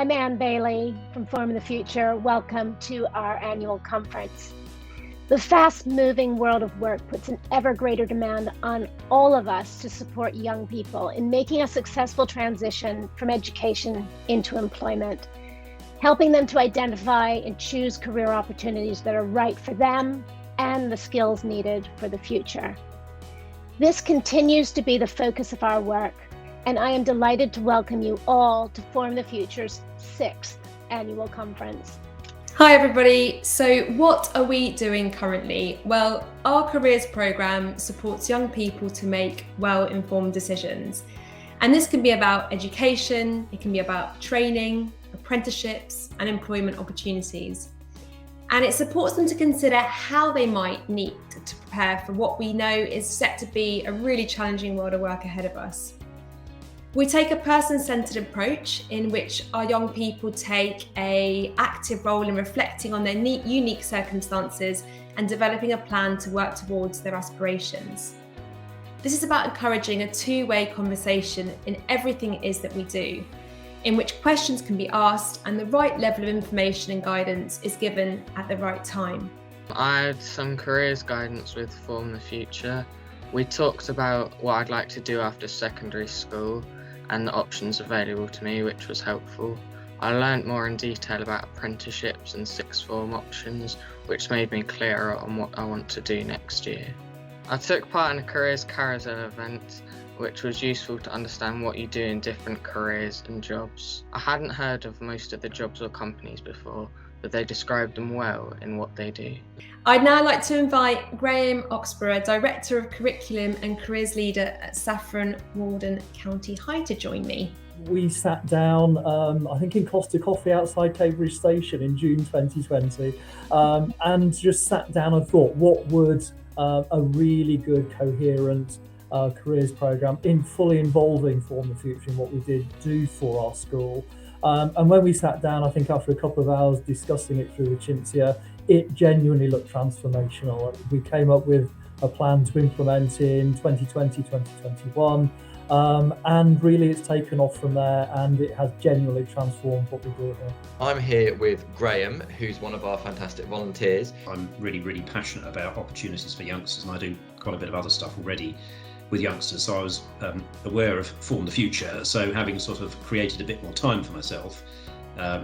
I'm Anne Bailey from Form the Future. Welcome to our annual conference. The fast-moving world of work puts an ever greater demand on all of us to support young people in making a successful transition from education into employment, helping them to identify and choose career opportunities that are right for them and the skills needed for the future. This continues to be the focus of our work, and I am delighted to welcome you all to Form the Future's 6th annual conference. Hi everybody, so what are we doing currently? Well, our careers programme supports young people to make well-informed decisions. And this can be about education, it can be about training, apprenticeships and employment opportunities. And it supports them to consider how they might need to prepare for what we know is set to be a really challenging world of work ahead of us. We take a person-centred approach in which our young people take an active role in reflecting on their unique circumstances and developing a plan to work towards their aspirations. This is about encouraging a two-way conversation in everything it is that we do, in which questions can be asked and the right level of information and guidance is given at the right time. I had some careers guidance with Form the Future. We talked about what I'd like to do after secondary school and the options available to me, which was helpful. I learnt more in detail about apprenticeships and sixth form options, which made me clearer on what I want to do next year. I took part in a careers carousel event, which was useful to understand what you do in different careers and jobs. I hadn't heard of most of the jobs or companies before, but they described them well in what they do. I'd now like to invite Graeme Oxborough, Director of Curriculum and Careers Leader at Saffron Walden County High, to join me. We sat down, I think in Costa Coffee outside Cambridge Station in June 2020, and just sat down and thought, what would a really good, coherent careers programme fully involving Form the Future in what we did do for our school. And when we sat down, I think after a couple of hours discussing it through the Cinzia, it genuinely looked transformational. We came up with a plan to implement in 2020, 2021, and really it's taken off from there and it has genuinely transformed what we do here. I'm here with Graeme, who's one of our fantastic volunteers. I'm really passionate about opportunities for youngsters, and I do quite a bit of other stuff already with youngsters, so I was aware of Form the Future. So having sort of created a bit more time for myself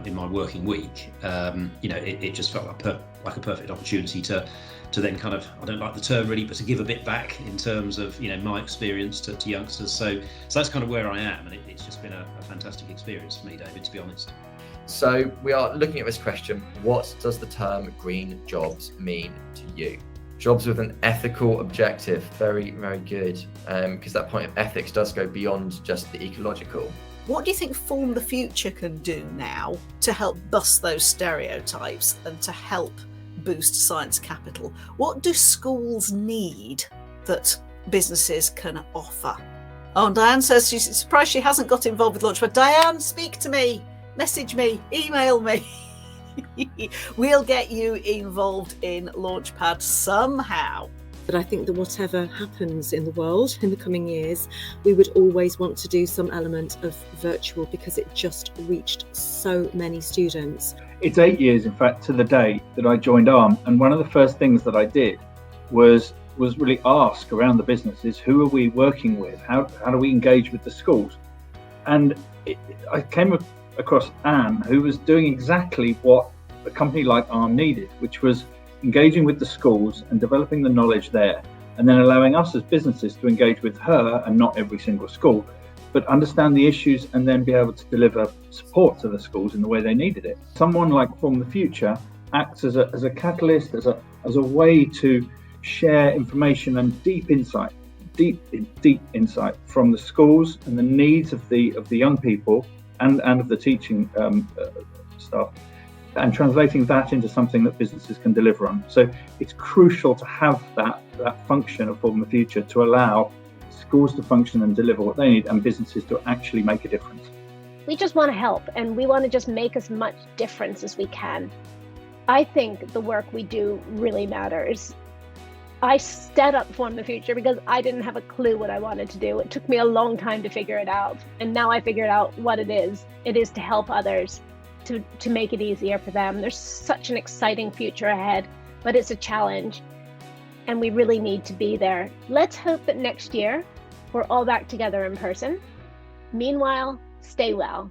in my working week, it just felt like a perfect opportunity to then kind of, I don't like the term really, but to give a bit back in terms of my experience to youngsters. So that's kind of where I am, and it's just been a fantastic experience for me, David, to be honest. So we are looking at this question: what does the term green jobs mean to you? Jobs with an ethical objective, very good, because that point of ethics does go beyond just the ecological. What do you think Form the Future can do now to help bust those stereotypes and to help boost science capital? What do schools need that businesses can offer? Oh, and Diane says she's surprised she hasn't got involved with Launchpad. Diane, speak to me, message me, email me. We'll get you involved in Launchpad somehow. But I think that whatever happens in the world in the coming years, we would always want to do some element of virtual because it just reached so many students. It's 8 years, in fact, to the day that I joined ARM, and one of the first things that I did was really ask around the businesses, who are we working with? How do we engage with the schools? And I came across Anne, who was doing exactly what a company like ARM needed, which was engaging with the schools and developing the knowledge there, and then allowing us as businesses to engage with her, and not every single school, but understand the issues and then be able to deliver support to the schools in the way they needed it. Someone like Form the Future acts as a catalyst, as a way to share information and deep insight from the schools and the needs of the young people and of the teaching staff, and translating that into something that businesses can deliver on. So it's crucial to have that function of Form the Future to allow schools to function and deliver what they need, and businesses to actually make a difference. We just want to help, and we want to just make as much difference as we can. I think the work we do really matters. I set up Form the Future because I didn't have a clue what I wanted to do. It took me a long time to figure it out. And now I figured out what it is. It is to help others, to make it easier for them. There's such an exciting future ahead, but it's a challenge. And we really need to be there. Let's hope that next year we're all back together in person. Meanwhile, stay well.